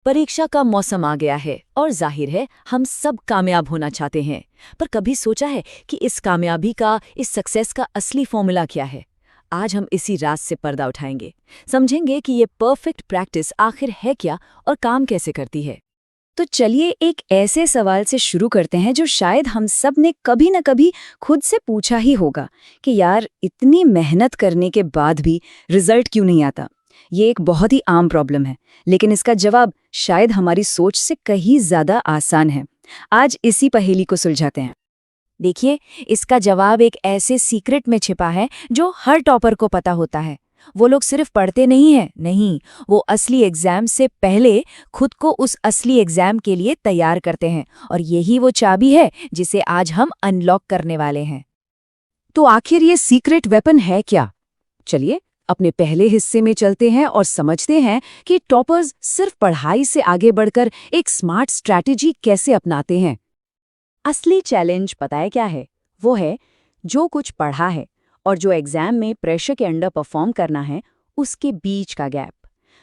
परीक्षा का मौसम आ गया है और जाहिर है हम सब कामयाब होना चाहते हैं। पर कभी सोचा है कि इस कामयाबी का, इस सक्सेस का असली फॉर्मूला क्या है? आज हम इसी राज से पर्दा उठाएंगे, समझेंगे कि ये परफेक्ट प्रैक्टिस आखिर है क्या और काम कैसे करती है। तो चलिए एक ऐसे सवाल से शुरू करते हैं जो शायद हम सब ने कभी न कभी खुद से पूछा ही होगा कि यार इतनी मेहनत करने के बाद भी रिजल्ट क्यों नहीं आता। ये एक बहुत ही आम प्रॉब्लम है, लेकिन इसका जवाब शायद हमारी सोच से कहीं ज्यादा आसान है। आज इसी पहेली को सुलझाते हैं। देखिए, इसका जवाब एक ऐसे सीक्रेट में छिपा है जो हर टॉपर को पता होता है। वो लोग सिर्फ पढ़ते नहीं हैं, नहीं, वो असली एग्जाम से पहले खुद को उस असली एग्जाम के लिए तैयार करते हैं, और यही वो चाबी है जिसे आज हम अनलॉक करने वाले हैं। तो आखिर ये सीक्रेट वेपन है क्या? चलिए अपने पहले हिस्से में चलते हैं और समझते हैं कि टॉपर्स सिर्फ पढ़ाई से आगे बढ़कर एक स्मार्ट स्ट्रैटेजी कैसे अपनाते हैं। असली चैलेंज पता है क्या है? वो है जो कुछ पढ़ा है और जो एग्जाम में प्रेशर के अंडर परफॉर्म करना है, उसके बीच का गैप।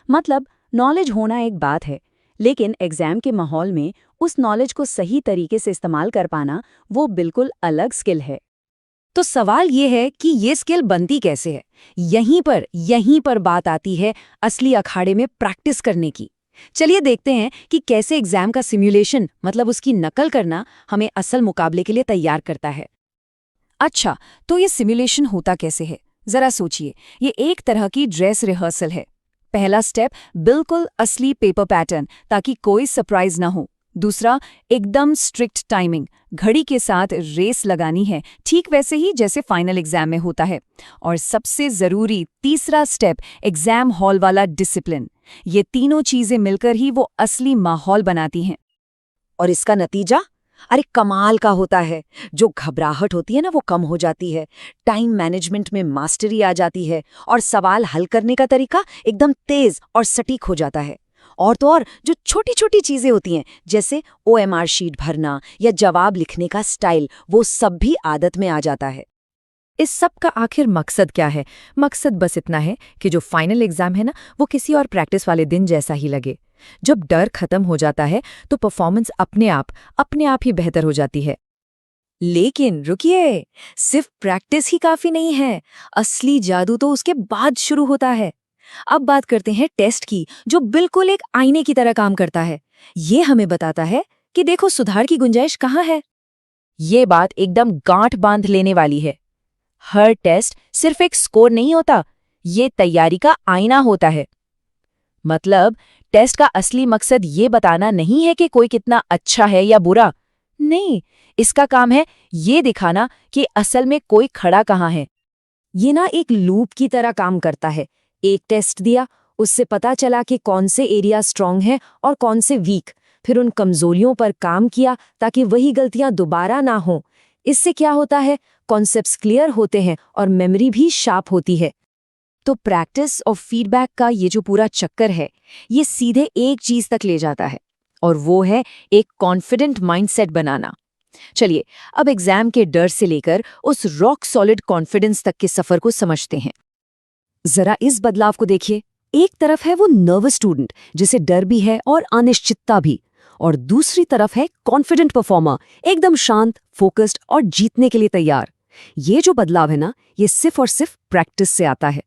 मतलब नॉलेज होना एक बात है, लेकिन एग्जाम के माहौल में उस नॉलेज को सही तरीके से इस्तेमाल कर पाना वो बिल्कुल अलग स्किल है। तो सवाल ये है कि ये स्किल बनती कैसे है? यहीं पर बात आती है असली अखाड़े में प्रैक्टिस करने की। चलिए देखते हैं कि कैसे एग्जाम का सिमुलेशन, मतलब उसकी नकल करना, हमें असल मुकाबले के लिए तैयार करता है। अच्छा, तो ये सिमुलेशन होता कैसे है? जरा सोचिए, ये एक तरह की ड्रेस रिहर्सल है। पहला स्टेप, बिल्कुल असली पेपर पैटर्न, ताकि कोई सरप्राइज ना हो। दूसरा, एकदम स्ट्रिक्ट टाइमिंग, घड़ी के साथ रेस लगानी है, ठीक वैसे ही जैसे फाइनल एग्जाम में होता है। और सबसे जरूरी तीसरा स्टेप, एग्जाम हॉल वाला डिसिप्लिन। ये तीनों चीजें मिलकर ही वो असली माहौल बनाती हैं। और इसका नतीजा अरे कमाल का होता है। जो घबराहट होती है ना, वो कम हो जाती है, टाइम मैनेजमेंट में मास्टरी आ जाती है, और सवाल हल करने का तरीका एकदम तेज और सटीक हो जाता है। और तो और जो छोटी छोटी चीजें होती हैं, जैसे OMR शीट भरना या जवाब लिखने का स्टाइल, वो सब भी आदत में आ जाता है। इस सब का आखिर मकसद क्या है? मकसद बस इतना है कि जो फाइनल एग्जाम है ना, वो किसी और प्रैक्टिस वाले दिन जैसा ही लगे। जब डर खत्म हो जाता है तो परफॉर्मेंस अपने आप ही बेहतर हो जाती है। लेकिन रुकिए, सिर्फ प्रैक्टिस ही काफी नहीं है। असली जादू तो उसके बाद शुरू होता है। अब बात करते हैं टेस्ट की, जो बिल्कुल एक आईने की तरह काम करता है। ये हमें बताता है कि देखो सुधार की गुंजाइश कहाँ है। ये बात एकदम गांठ बांध लेने वाली है। हर टेस्ट सिर्फ एक स्कोर नहीं होता, ये तैयारी का आईना होता है। मतलब टेस्ट का असली मकसद ये बताना नहीं है कि कोई कितना अच्छा है या बुरा। नहीं, इसका काम है ये दिखाना कि असल में कोई खड़ा कहाँ है। ये ना एक लूप की तरह काम करता है। एक टेस्ट दिया, उससे पता चला कि कौन से एरिया स्ट्रांग है और कौन से वीक। फिर उन कमजोरियों पर काम किया ताकि वही गलतियां दोबारा ना हो। इससे क्या होता है? कॉन्सेप्ट्स क्लियर होते हैं और मेमोरी भी शार्प होती है। तो प्रैक्टिस और फीडबैक का ये जो पूरा चक्कर है, ये सीधे एक चीज तक ले जाता है, और वो है एक कॉन्फिडेंट माइंडसेट बनाना। चलिए अब एग्जाम के डर से लेकर उस रॉक सॉलिड कॉन्फिडेंस तक के सफर को समझते हैं। जरा इस बदलाव को देखिए। एक तरफ है वो नर्वस स्टूडेंट जिसे डर भी है और अनिश्चितता भी, और दूसरी तरफ है कॉन्फिडेंट परफॉर्मर, एकदम शांत, फोकस्ड और जीतने के लिए तैयार। ये जो बदलाव है ना, ये सिर्फ और सिर्फ प्रैक्टिस से आता है।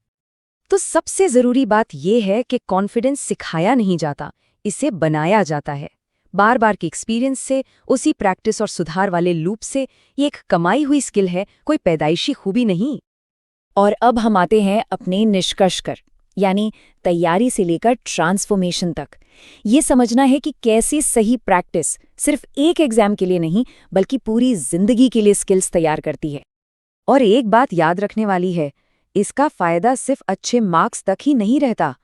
तो सबसे जरूरी बात यह है कि कॉन्फिडेंस सिखाया नहीं जाता, इसे बनाया जाता है। बार बार के एक्सपीरियंस से, उसी प्रैक्टिस और सुधार वाले लूप से। ये एक कमाई हुई स्किल है, कोई पैदाइशी खूबी नहीं। और अब हम आते हैं अपने निष्कर्ष पर, यानी तैयारी से लेकर ट्रांसफॉर्मेशन तक। ये समझना है कि कैसे सही प्रैक्टिस सिर्फ एक एग्जाम के लिए नहीं, बल्कि पूरी जिंदगी के लिए स्किल्स तैयार करती है। और एक बात याद रखने वाली है, इसका फायदा सिर्फ अच्छे मार्क्स तक ही नहीं रहता।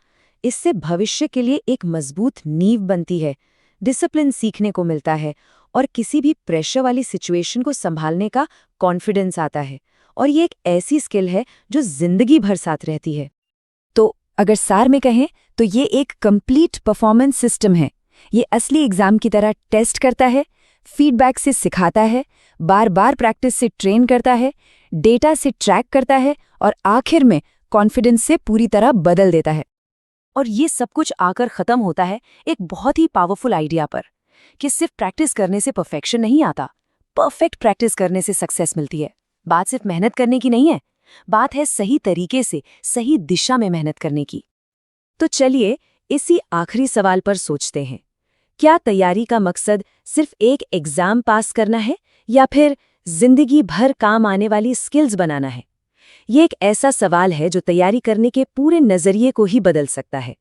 इससे भविष्य के लिए एक मजबूत नींव बनती है, डिसिप्लिन सीखने को मिलता है, और किसी भी प्रेशर वाली सिचुएशन को संभालने का कॉन्फिडेंस आता है। और ये एक ऐसी स्किल है जो जिंदगी भर साथ रहती है। तो अगर सार में कहें तो ये एक कंप्लीट परफॉर्मेंस सिस्टम है। ये असली एग्जाम की तरह टेस्ट करता है, फीडबैक से सिखाता है, बार बार प्रैक्टिस से ट्रेन करता है, डेटा से ट्रैक करता है, और आखिर में कॉन्फिडेंस से पूरी तरह बदल देता है। और ये सब कुछ आकर खत्म होता है एक बहुत ही पावरफुल आइडिया पर कि सिर्फ प्रैक्टिस करने से परफेक्शन नहीं आता, परफेक्ट प्रैक्टिस करने से सक्सेस मिलती है। बात सिर्फ मेहनत करने की नहीं है, बात है सही तरीके से सही दिशा में मेहनत करने की। तो चलिए इसी आखिरी सवाल पर सोचते हैं, क्या तैयारी का मकसद सिर्फ एक एग्जाम पास करना है या फिर जिंदगी भर काम आने वाली स्किल्स बनाना है? ये एक ऐसा सवाल है जो तैयारी करने के पूरे नजरिए को ही बदल सकता है।